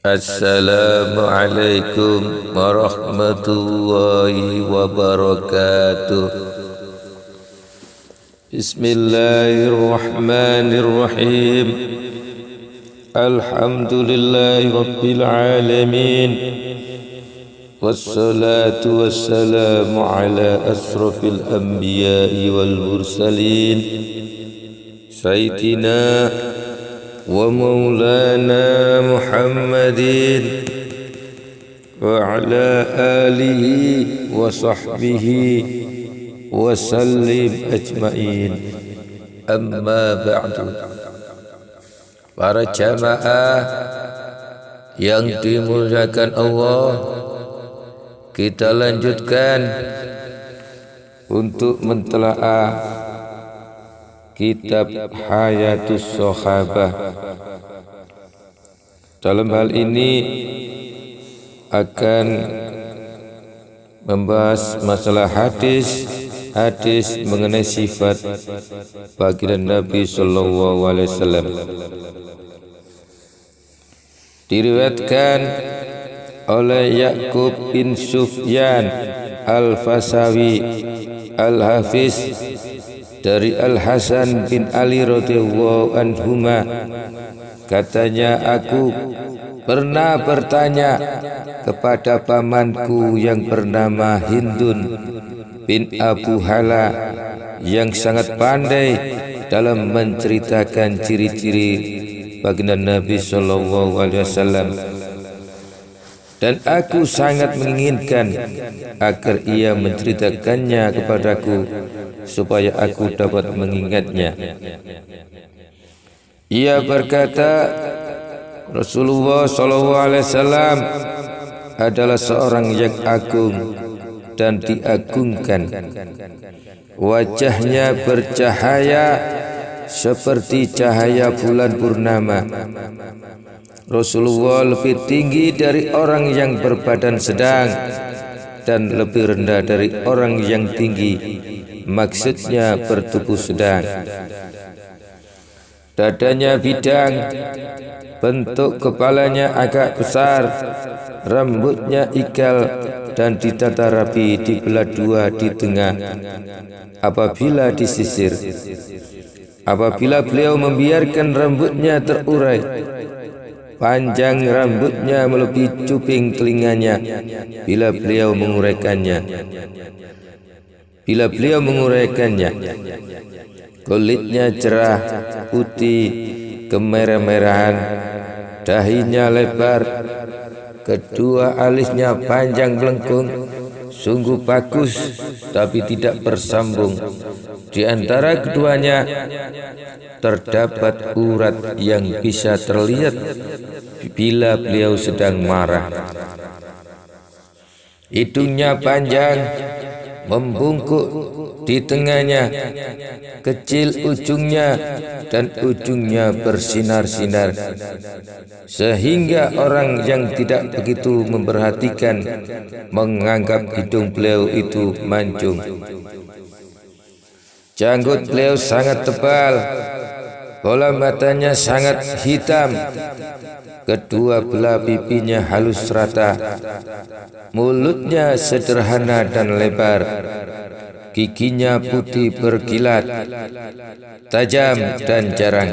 Assalamualaikum warahmatullahi wabarakatuh. Bismillahirrahmanirrahim. Alhamdulillahi rabbil alamin. Wassalatu wassalamu ala asrafil anbiya'i wal mursalin Sayyidina wa maulana Muhammadin wa ala alihi wa sahbihi wa sallim ajma'in. Amma ba'du. Para jamaah yang dimuliakan Allah, kita lanjutkan untuk mentelaah kitab Hayatus Sahabah. Dalam hal ini akan membahas masalah hadis mengenai sifat baginda Nabi sallallahu alaihi wasallam. Diriwayatkan oleh Ya'qub bin Sufyan Al-Fasawi Al-Hafiz dari Al-Hasan bin Ali radhiyallahu anhuma, katanya, aku pernah bertanya kepada pamanku yang bernama Hindun bin Abu Hala yang sangat pandai dalam menceritakan ciri-ciri baginda Nabi sallallahu alaihi wasallam, dan aku sangat menginginkan agar ia menceritakannya kepadaku supaya aku dapat mengingatnya. Ia berkata, Rasulullah SAW adalah seorang yang agung dan diagungkan. Wajahnya bercahaya seperti cahaya bulan purnama. Rasulullah lebih tinggi dari orang yang berbadan sedang dan lebih rendah dari orang yang tinggi, maksudnya bertubuh sedang. Dadanya bidang, bentuk kepalanya agak besar, rambutnya ikal dan ditata rapi dibelah dua di tengah apabila disisir. Apabila beliau membiarkan rambutnya terurai, panjang rambutnya melebihi cuping telinganya bila beliau menguraikannya. Kulitnya cerah, putih, kemerah-merahan, dahinya lebar, kedua alisnya panjang melengkung, sungguh bagus tapi tidak bersambung. Di antara keduanya terdapat urat yang bisa terlihat bila beliau sedang marah. Hidungnya panjang, membungkuk di tengahnya, kecil ujungnya dan ujungnya bersinar-sinar, sehingga orang yang tidak begitu memperhatikan menganggap hidung beliau itu mancung. Janggut beliau sangat tebal, bola matanya sangat hitam, kedua belah pipinya halus rata, mulutnya sederhana dan lebar, giginya putih berkilat, tajam dan jarang.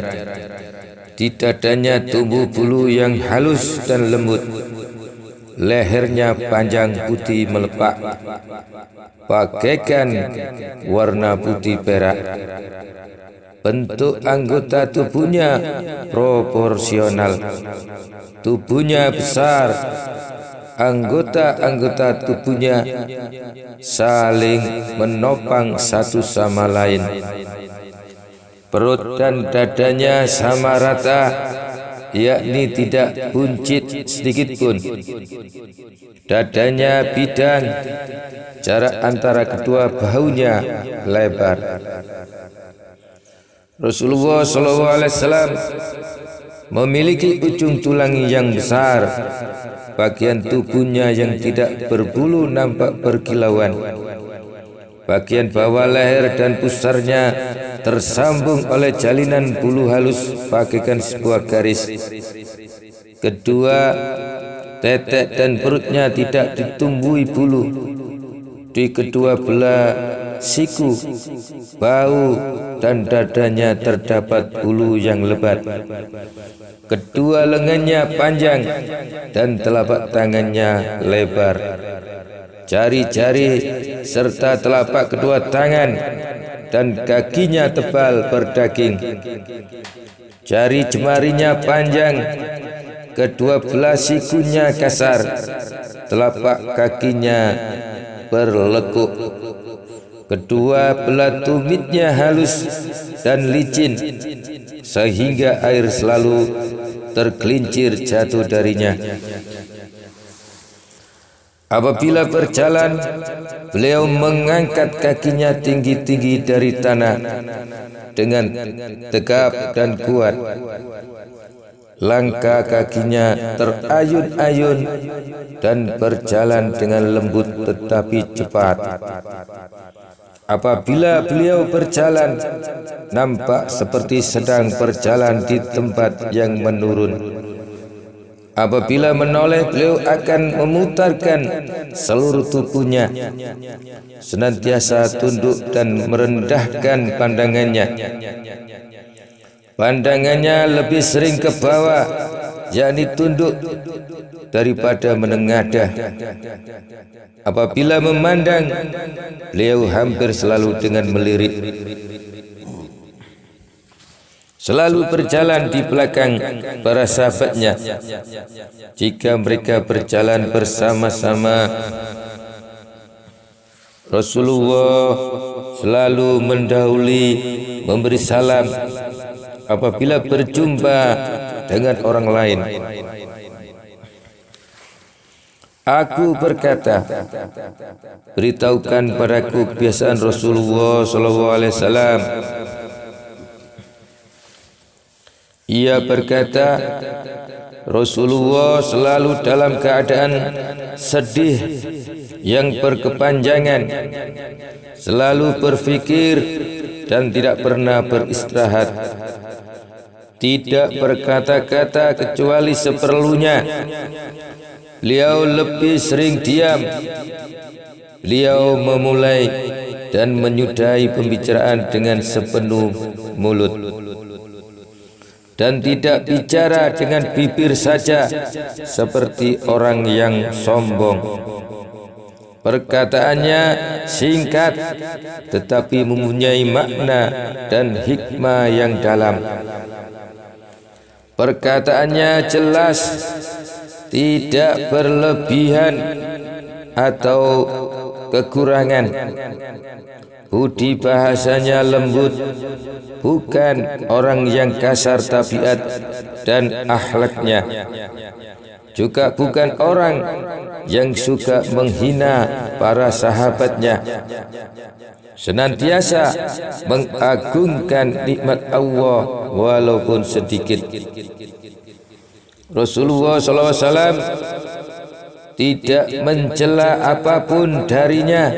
Di dadanya tumbuh bulu yang halus dan lembut, lehernya panjang putih melepak, bagaikan warna putih perak. Bentuk anggota tubuhnya proporsional, tubuhnya besar, anggota-anggota tubuhnya saling menopang satu sama lain. Perut dan dadanya sama rata, yakni tidak buncit sedikit pun. Dadanya bidang, jarak antara kedua bahunya lebar. Rasulullah SAW memiliki ujung tulang yang besar, bagian tubuhnya yang tidak berbulu nampak berkilauan. Bagian bawah leher dan pusarnya ter tersambung oleh jalinan bulu halus bagaikan sebuah garis. Kedua, tetek dan perutnya tidak ditumbuhi bulu. Di kedua belah siku, bahu dan dadanya terdapat bulu yang lebat. Kedua lengannya panjang dan telapak tangannya lebar. Jari-jari serta telapak kedua tangan dan kakinya tebal berdaging. Jari jemarinya panjang, kedua belah sikunya kasar, telapak kakinya berlekuk. Kedua belah tumitnya halus dan licin, sehingga air selalu tergelincir jatuh darinya. Apabila berjalan, beliau mengangkat kakinya tinggi-tinggi dari tanah dengan tegap dan kuat. Langkah kakinya terayun-ayun dan berjalan dengan lembut tetapi cepat. Apabila beliau berjalan, nampak seperti sedang berjalan di tempat yang menurun. Apabila menoleh, beliau akan memutarkan seluruh tubuhnya, senantiasa tunduk dan merendahkan pandangannya. Pandangannya lebih sering ke bawah, yakni tunduk, daripada menengadah. Apabila memandang, beliau hampir selalu dengan melirik. Selalu berjalan di belakang para sahabatnya. Jika mereka berjalan bersama-sama, Rasulullah selalu mendahului memberi salam apabila berjumpa dengan orang lain. Aku berkata, beritahukan padaku kebiasaan Rasulullah SAW. Ia berkata, Rasulullah selalu dalam keadaan sedih yang berkepanjangan, selalu berfikir dan tidak pernah beristirahat, tidak berkata-kata kecuali seperlunya. Beliau lebih sering diam. Beliau memulai dan menyudahi pembicaraan dengan sepenuh mulut, dan tidak bicara dengan bibir saja seperti orang yang sombong. Perkataannya singkat tetapi mempunyai makna dan hikmah yang dalam. Perkataannya jelas, tidak berlebihan atau kekurangan. Budi bahasanya lembut, bukan orang yang kasar tabiat dan akhlaknya. Juga bukan orang yang suka menghina para sahabatnya. Senantiasa mengagungkan nikmat Allah walaupun sedikit. Rasulullah SAW tidak mencela apapun darinya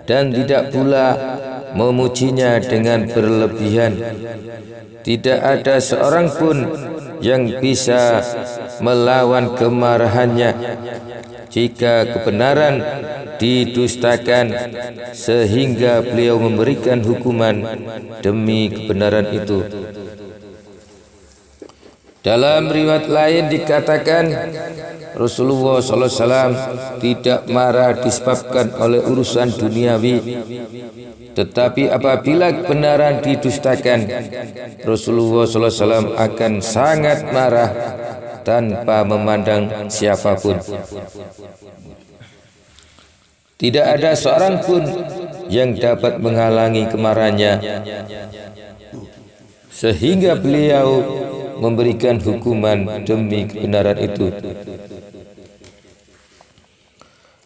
dan tidak pula memujinya dengan berlebihan. Tidak ada seorang pun yang bisa melawan kemarahannya jika kebenaran didustakan, sehingga beliau memberikan hukuman demi kebenaran itu. Dalam riwayat lain dikatakan, Rasulullah SAW tidak marah disebabkan oleh urusan duniawi, tetapi apabila kebenaran didustakan, Rasulullah SAW akan sangat marah tanpa memandang siapapun. Tidak ada seorang pun yang dapat menghalangi kemarahannya, sehingga beliau memberikan hukuman demi kebenaran itu.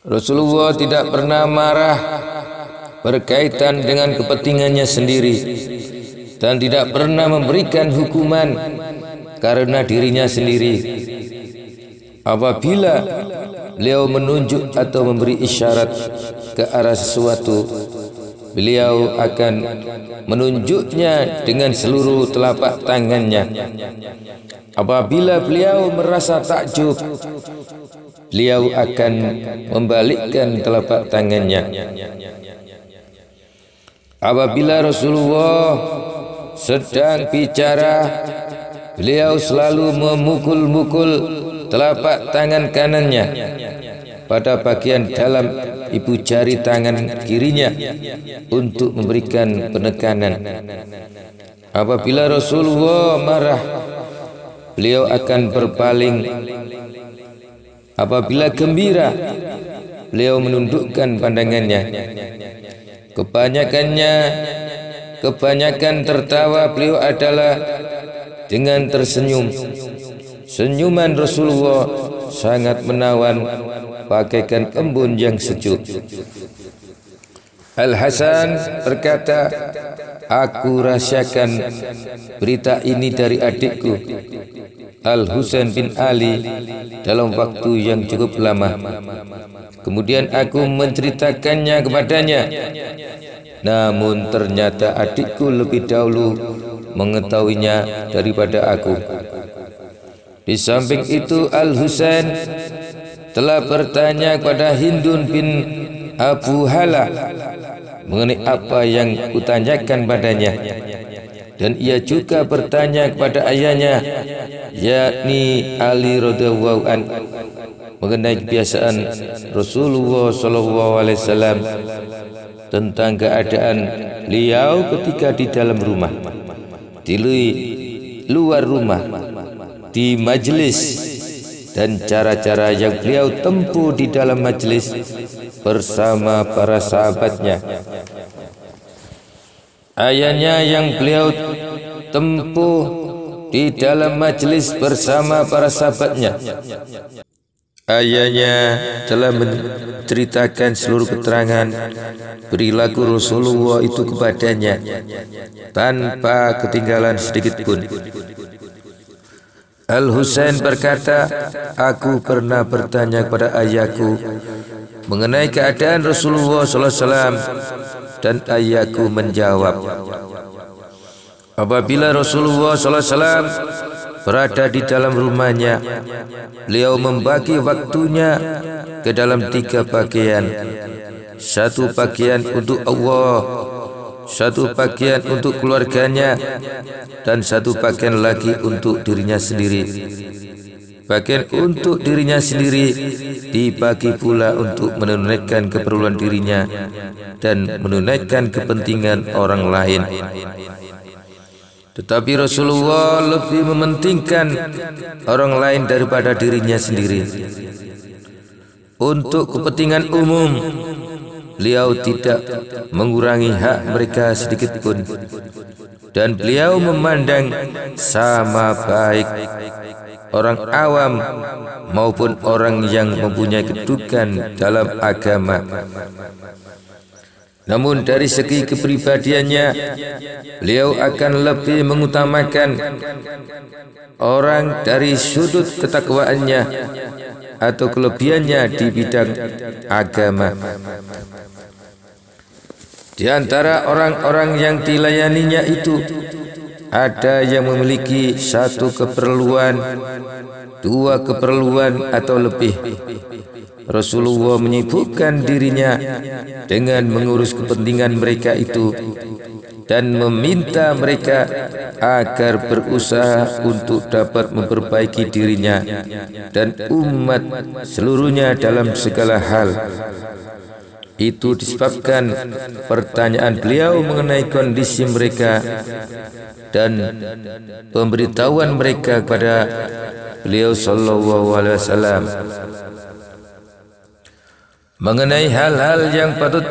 Rasulullah tidak pernah marah berkaitan dengan kepentingannya sendiri, dan tidak pernah memberikan hukuman karena dirinya sendiri. Apabila beliau menunjuk atau memberi isyarat ke arah sesuatu, beliau akan menunjuknya dengan seluruh telapak tangannya. Apabila beliau merasa takjub, beliau akan membalikkan telapak tangannya. Apabila Rasulullah sedang bicara, beliau selalu memukul-mukul telapak tangan kanannya pada bagian dalam ibu jari tangan kirinya untuk memberikan penekanan. Apabila Rasulullah marah, beliau akan berpaling. Apabila gembira, beliau menundukkan pandangannya. Kebanyakan tertawa beliau adalah dengan tersenyum. Senyuman Rasulullah sangat menawan, bagaikan embun yang sejuk. Al-Hasan berkata, aku rahasiakan berita ini dari adikku Al-Husain bin Ali dalam waktu yang cukup lama. Kemudian aku menceritakannya kepadanya. Namun ternyata adikku lebih dahulu mengetahuinya daripada aku. Di samping itu Al-Husain telah bertanya kepada Hindun bin Abu Hala mengenai apa yang kutanyakan padanya, dan ia juga bertanya kepada ayahnya, yakni Ali radhiyallahu an, mengenai kebiasaan Rasulullah SAW tentang keadaan beliau ketika di dalam rumah, di luar rumah, di majelis, dan cara-cara yang beliau tempuh di dalam majelis bersama para sahabatnya. Ayahnya yang beliau tempuh di dalam majelis bersama para sahabatnya. Ayahnya telah menceritakan seluruh keterangan perilaku Rasulullah itu kepadanya tanpa ketinggalan sedikit pun. Al-Husain berkata, aku pernah bertanya kepada ayahku mengenai keadaan Rasulullah SAW, dan ayahku menjawab, apabila Rasulullah SAW berada di dalam rumahnya, beliau membagi waktunya ke dalam 3 bagian. 1 bagian untuk Allah, 1 bagian untuk keluarganya, dan 1 bagian lagi untuk dirinya sendiri. Bagian untuk dirinya sendiri dibagi pula untuk menunaikan keperluan dirinya dan menunaikan kepentingan orang lain. Tetapi Rasulullah lebih mementingkan orang lain daripada dirinya sendiri. Untuk kepentingan umum, beliau tidak mengurangi hak mereka sedikit pun, dan beliau memandang sama baik orang awam maupun orang yang mempunyai kedudukan dalam agama. Namun dari segi kepribadiannya, beliau akan lebih mengutamakan orang dari sudut ketakwaannya atau kelebihannya di bidang agama. Di antara orang-orang yang dilayaninya itu, ada yang memiliki 1 keperluan, 2 keperluan atau lebih. Rasulullah menyibukkan dirinya dengan mengurus kepentingan mereka itu dan meminta mereka agar berusaha untuk dapat memperbaiki dirinya dan umat seluruhnya dalam segala hal. Itu disebabkan pertanyaan beliau mengenai kondisi mereka dan pemberitahuan mereka kepada beliau sallallahu alaihi wasallam mengenai hal-hal yang patut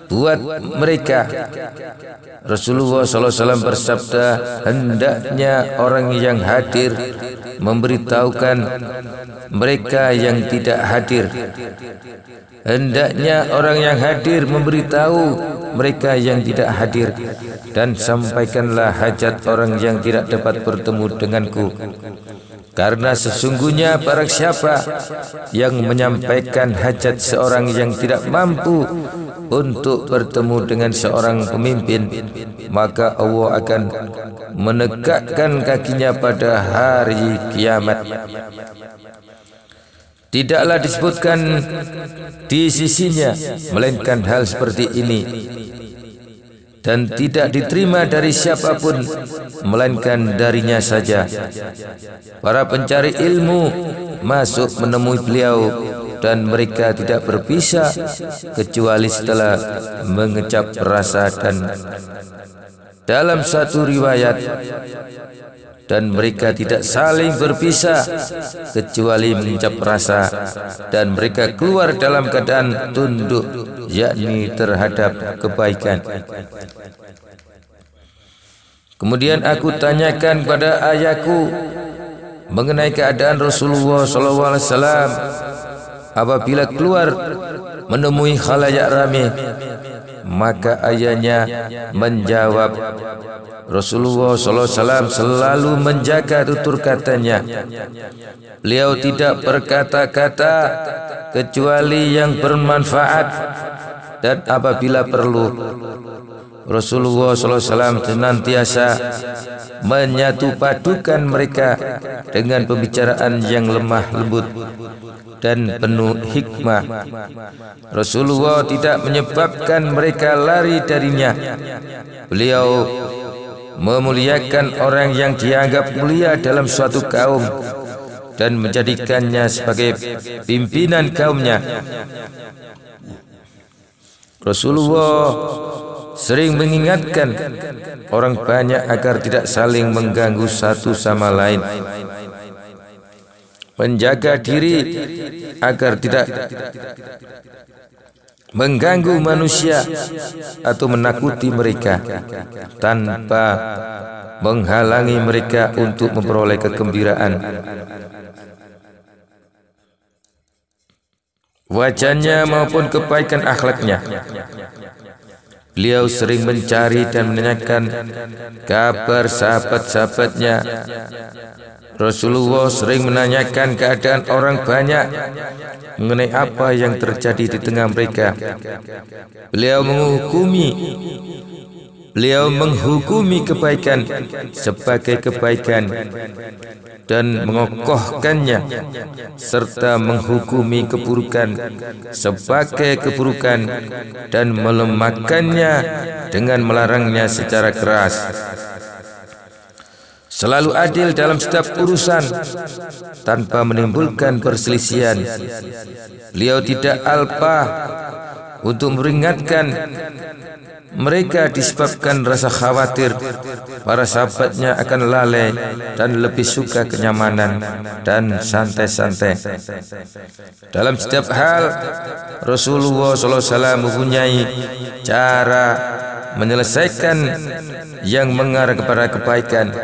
buat mereka. Rasulullah SAW bersabda, hendaknya orang yang hadir memberitahukan mereka yang tidak hadir. Hendaknya orang yang hadir memberitahu mereka yang tidak hadir, dan sampaikanlah hajat orang yang tidak dapat bertemu denganku. Karena sesungguhnya barang siapa yang menyampaikan hajat seorang yang tidak mampu untuk bertemu dengan seorang pemimpin, maka Allah akan menegakkan kakinya pada hari kiamat. Tidaklah disebutkan di sisinya melainkan hal seperti ini, dan tidak diterima dari siapapun melainkan darinya saja. Para pencari ilmu masuk menemui beliau dan mereka tidak berpisah kecuali setelah mengecap rasa, dan dalam satu riwayat, dan mereka tidak saling berpisah kecuali mengecap rasa, dan mereka keluar dalam keadaan tunduk, yakni terhadap kebaikan. Kemudian aku tanyakan pada ayahku mengenai keadaan Rasulullah SAW apabila keluar menemui khalayak ramai. Maka ayahnya menjawab, Rasulullah SAW selalu menjaga tutur katanya. Beliau tidak berkata-kata kecuali yang bermanfaat, dan apabila perlu Rasulullah SAW senantiasa menyatu padukan mereka dengan pembicaraan yang lemah lembut dan penuh hikmah. Rasulullah tidak menyebabkan mereka lari darinya. Beliau memuliakan orang yang dianggap mulia dalam suatu kaum dan menjadikannya sebagai pimpinan kaumnya. Rasulullah sering mengingatkan orang banyak agar tidak saling mengganggu satu sama lain, menjaga diri agar tidak mengganggu manusia atau menakuti mereka tanpa menghalangi mereka untuk memperoleh kegembiraan. Wajahnya maupun kebaikan akhlaknya. Beliau sering mencari dan menanyakan kabar sahabat-sahabatnya. Rasulullah sering menanyakan keadaan orang banyak mengenai apa yang terjadi di tengah mereka. Beliau menghukumi kebaikan sebagai kebaikan dan mengokohkannya, serta menghukumi keburukan sebagai keburukan dan melemahkannya dengan melarangnya secara keras. Selalu adil dalam setiap urusan tanpa menimbulkan perselisihan. Beliau tidak alpa untuk meringatkan mereka disebabkan rasa khawatir para sahabatnya akan lalai dan lebih suka kenyamanan dan santai-santai. Dalam setiap hal, Rasulullah SAW mempunyai cara menyelesaikan yang mengarah kepada kebaikan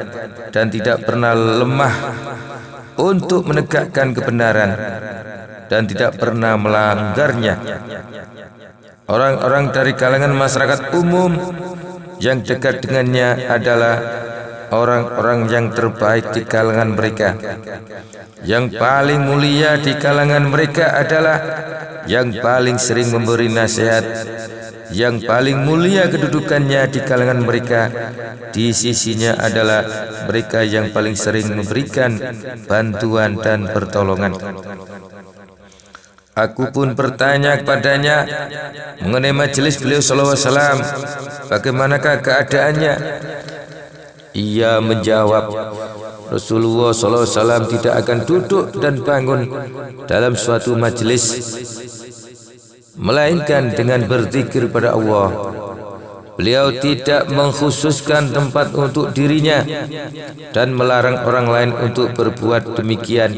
dan tidak pernah lemah untuk menegakkan kebenaran dan tidak pernah melanggarnya. Orang-orang dari kalangan masyarakat umum yang dekat dengannya adalah orang-orang yang terbaik di kalangan mereka. Yang paling mulia di kalangan mereka adalah yang paling sering memberi nasihat. Yang paling mulia kedudukannya di kalangan mereka di sisinya adalah mereka yang paling sering memberikan bantuan dan pertolongan. Aku pun bertanya kepadanya mengenai majelis beliau sallallahu alaihi wasallam, bagaimanakah keadaannya? Ia menjawab, Rasulullah sallallahu alaihi wasallam tidak akan duduk dan bangun dalam suatu majelis melainkan dengan berzikir pada Allah. Beliau tidak mengkhususkan tempat untuk dirinya dan melarang orang lain untuk berbuat demikian.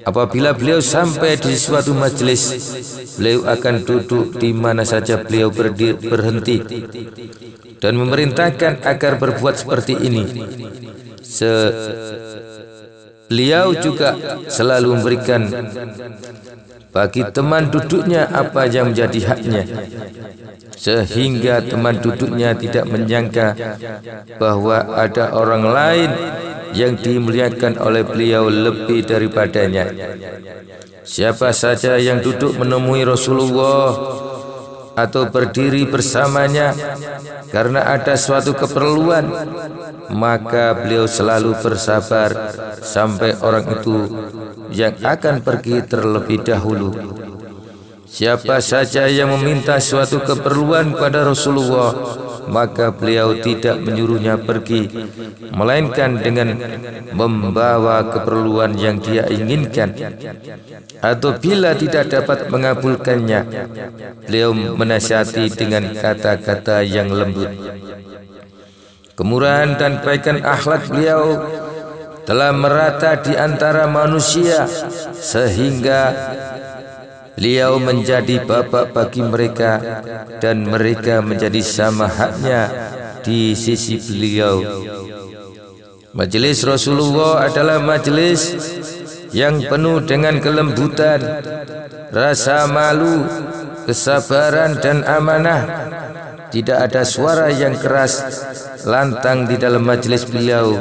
Apabila beliau sampai di suatu majelis, beliau akan duduk di mana saja beliau berhenti dan memerintahkan agar berbuat seperti ini. Beliau juga selalu memberikan bagi teman duduknya apa yang menjadi haknya, sehingga teman duduknya tidak menyangka bahwa ada orang lain yang dimuliakan oleh beliau lebih daripadanya. Siapa saja yang duduk menemui Rasulullah atau berdiri bersamanya karena ada suatu keperluan, maka beliau selalu bersabar sampai orang itu yang akan pergi terlebih dahulu. Siapa saja yang meminta suatu keperluan pada Rasulullah, maka beliau tidak menyuruhnya pergi, melainkan dengan membawa keperluan yang dia inginkan. Atau bila tidak dapat mengabulkannya, beliau menasihati dengan kata-kata yang lembut. Kemurahan dan kebaikan akhlak beliau telah merata di antara manusia, sehingga beliau menjadi bapak bagi mereka dan mereka menjadi sama haknya di sisi beliau. Majelis Rasulullah adalah majelis yang penuh dengan kelembutan, rasa malu, kesabaran dan amanah. Tidak ada suara yang keras, lantang di dalam majelis beliau.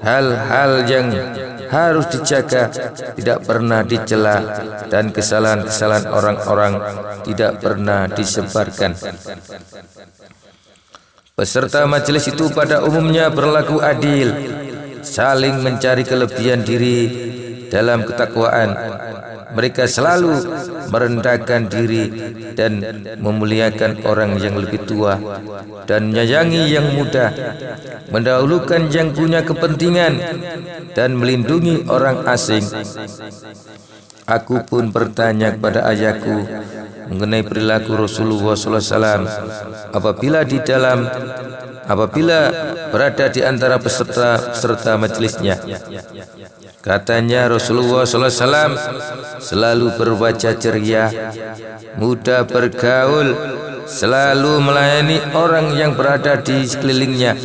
Hal-hal yang harus dijaga tidak pernah dicela dan kesalahan-kesalahan orang-orang tidak pernah disebarkan. Peserta majelis itu pada umumnya berlaku adil, saling mencari kelebihan diri dalam ketakwaan. Mereka selalu merendahkan diri dan memuliakan orang yang lebih tua dan menyayangi yang muda, mendahulukan yang punya kepentingan dan melindungi orang asing. Aku pun bertanya kepada ayahku mengenai perilaku Rasulullah SAW apabila berada di antara peserta majelisnya. Katanya Rasulullah SAW selalu berwajah ceria, mudah bergaul, selalu melayani orang yang berada di sekelilingnya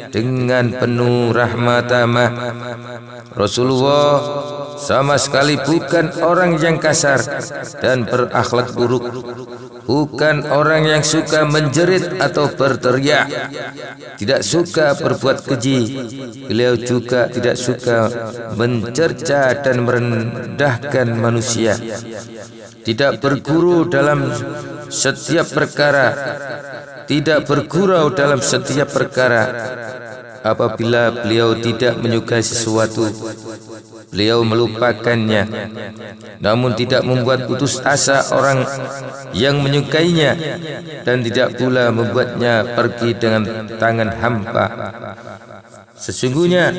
dengan penuh rahmat tamah. Rasulullah sama sekali bukan orang yang kasar dan berakhlak buruk, bukan orang yang suka menjerit atau berteriak, tidak suka berbuat keji. Beliau juga tidak suka mencerca dan merendahkan manusia, tidak berguru dalam setiap perkara, tidak bergurau dalam setiap perkara. Apabila beliau tidak menyukai sesuatu, beliau melupakannya, namun tidak membuat putus asa orang yang menyukainya, dan tidak pula membuatnya pergi dengan tangan hampa. Sesungguhnya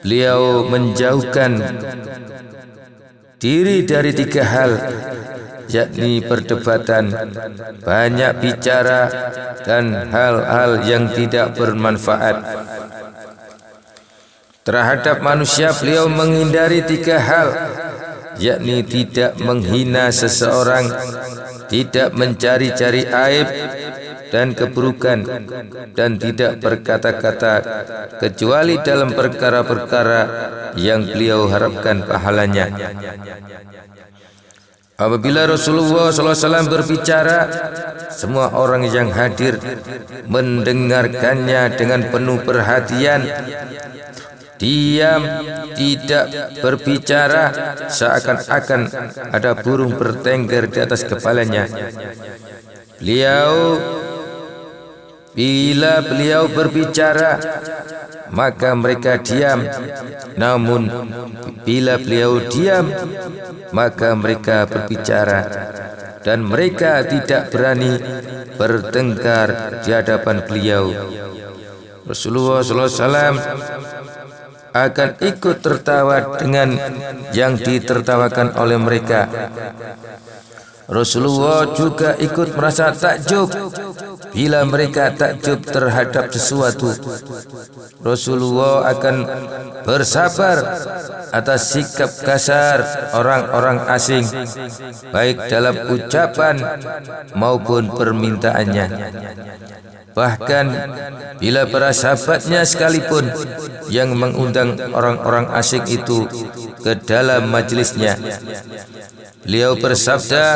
beliau menjauhkan diri dari 3 hal, yakni perdebatan, banyak bicara, dan hal-hal yang tidak bermanfaat. Terhadap manusia beliau menghindari 3 hal, yakni tidak menghina seseorang, tidak mencari-cari aib dan keburukan, dan tidak berkata-kata kecuali dalam perkara-perkara yang beliau harapkan pahalanya. Apabila Rasulullah SAW berbicara, semua orang yang hadir mendengarkannya dengan penuh perhatian, diam, tidak berbicara, seakan-akan ada burung bertengger di atas kepalanya. Bila beliau berbicara, maka mereka diam. Namun bila beliau diam, maka mereka berbicara, dan mereka tidak berani bertengkar di hadapan beliau. Rasulullah SAW akan ikut tertawa dengan yang ditertawakan oleh mereka. Rasulullah juga ikut merasa takjub bila mereka takjub terhadap sesuatu. Rasulullah akan bersabar atas sikap kasar orang-orang asing, baik dalam ucapan maupun permintaannya. Bahkan bila para sahabatnya sekalipun yang mengundang orang-orang asing itu ke dalam majelisnya, beliau bersabda,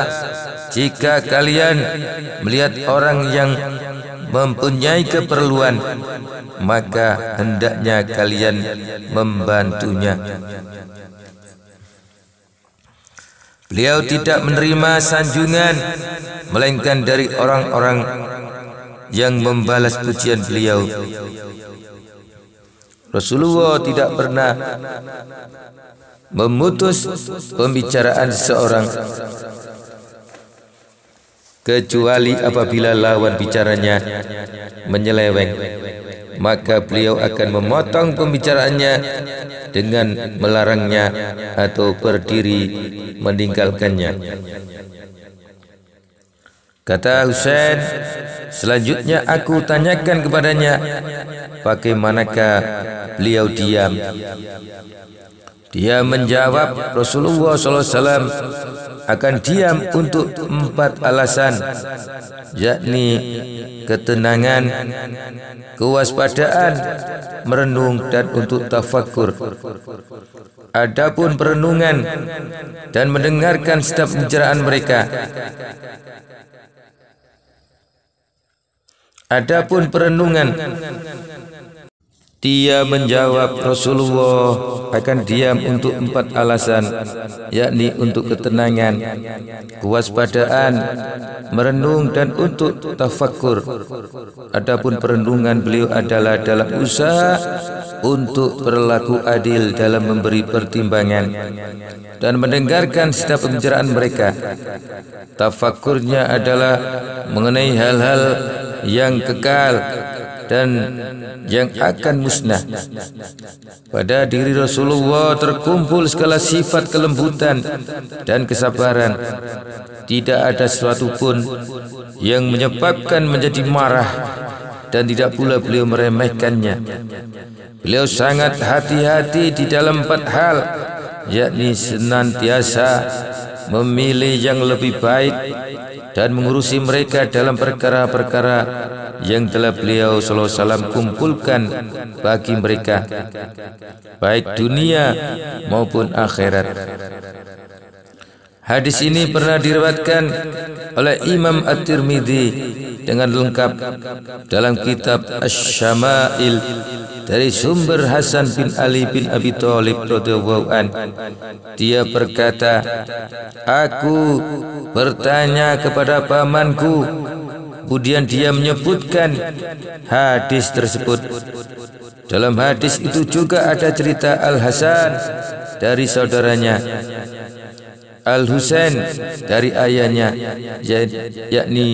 jika kalian melihat orang yang mempunyai keperluan, maka hendaknya kalian membantunya. Beliau tidak menerima sanjungan melainkan dari orang-orang yang membalas pujian beliau. Rasulullah tidak pernah memutus pembicaraan seseorang kecuali apabila lawan bicaranya menyeleweng, maka beliau akan memotong pembicaraannya dengan melarangnya atau berdiri meninggalkannya. Kata Husain, selanjutnya aku tanyakan kepadanya, bagaimanakah beliau diam? Dia menjawab, Rasulullah SAW akan diam untuk 4 alasan, yakni ketenangan, kewaspadaan, merenung dan untuk tafakur. Adapun perenungan dan mendengarkan setiap pembicaraan mereka. Adapun perenungan, dia menjawab, Rasulullah akan diam untuk 4 alasan, yakni untuk ketenangan, kewaspadaan, merenung dan untuk tafakur. Adapun perenungan beliau adalah dalam usaha untuk berlaku adil dalam memberi pertimbangan dan mendengarkan setiap pembicaraan mereka. Tafakurnya adalah mengenai hal-hal yang kekal dan yang akan musnah. Pada diri Rasulullah terkumpul segala sifat kelembutan dan kesabaran. Tidak ada sesuatu pun yang menyebabkan menjadi marah, dan tidak pula beliau meremehkannya. Beliau sangat hati-hati di dalam 4 hal, yakni senantiasa memilih yang lebih baik dan mengurusi mereka dalam perkara-perkara yang telah beliau SAW kumpulkan bagi mereka, baik dunia maupun akhirat. Hadis ini pernah diriwayatkan oleh Imam At-Tirmidzi dengan lengkap dalam kitab Asy-Syama'il dari sumber Hasan bin Ali bin Abi Thalib radhiyallahu an. Dia berkata, aku bertanya kepada pamanku, kemudian dia menyebutkan hadis tersebut. Dalam hadis itu juga ada cerita Al-Hasan dari saudaranya, Al-Husain dari ayahnya, yakni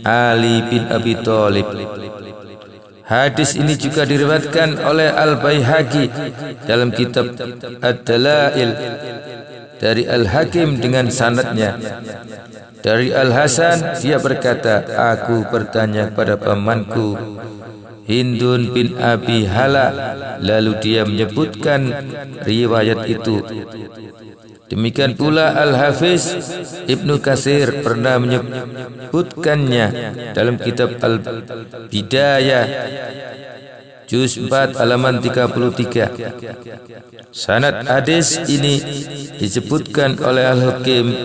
Ali bin Abi Thalib. Hadis ini juga diriwayatkan oleh Al-Baihaqi dalam kitab Ad-Dalail dari Al-Hakim dengan sanadnya. Dari Al-Hasan, dia berkata, aku bertanya pada pamanku Hindun bin Abi Hala, lalu dia menyebutkan riwayat itu. Demikian pula Al-Hafiz Ibnu Katsir pernah menyebutkannya dalam kitab Al-Bidayah juz 4 halaman 33. Sanad hadis ini disebutkan oleh Al-Hakim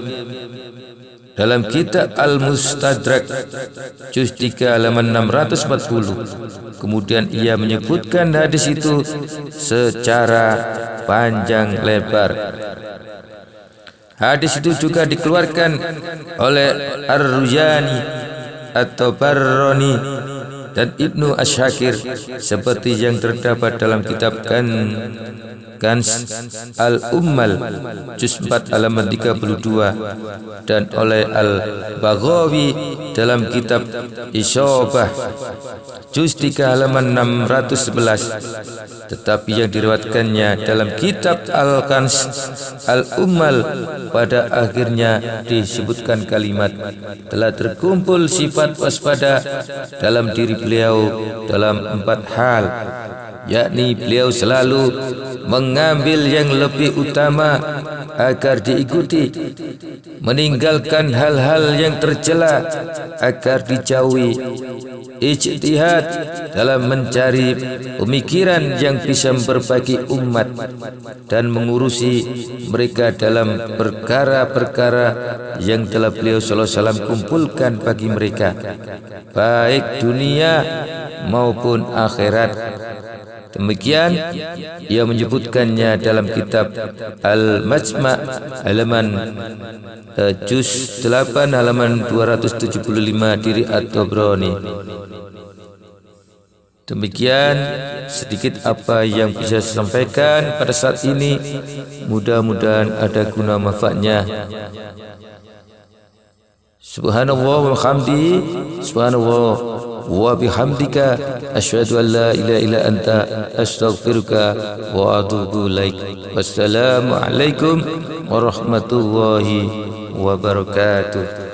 dalam kitab Al-Mustadrak juz 3 halaman 640. Kemudian ia menyebutkan hadis itu secara panjang lebar. Hadis itu juga dikeluarkan oleh Ar-Rujani atau Barroni dan Ibnu Asyakir seperti yang terdapat dalam kitab Kans Al-Ummal juz 4 halaman 32 dan oleh Al-Baghawi dalam kitab Isyabah juz 3 halaman 611. Tetapi yang diriwayatkannya dalam kitab Al-Kans Al-Ummal pada akhirnya disebutkan kalimat telah terkumpul sifat waspada dalam diri beliau dalam 4 hal, yakni beliau selalu mengambil yang lebih utama agar diikuti, meninggalkan hal-hal yang tercela agar dijauhi, ijtihad dalam mencari pemikiran yang bisa berbagi umat, dan mengurusi mereka dalam perkara-perkara yang telah beliau sallallahu alaihi wasallam kumpulkan bagi mereka, baik dunia maupun akhirat. Demikian ia menyebutkannya dalam kitab Al-Majma' halaman juz 8 halaman 275 diri At-Tabrani. Demikian sedikit apa yang bisa saya sampaikan pada saat ini. Mudah-mudahan ada guna manfaatnya. Subhanallah wa bihamdi, subhanallah wa bihamdika, asyhadu an la ilaha illa anta, astaghfiruka wa atubu ilaik. Wassalamu alaikum warahmatullahi wabarakatuh.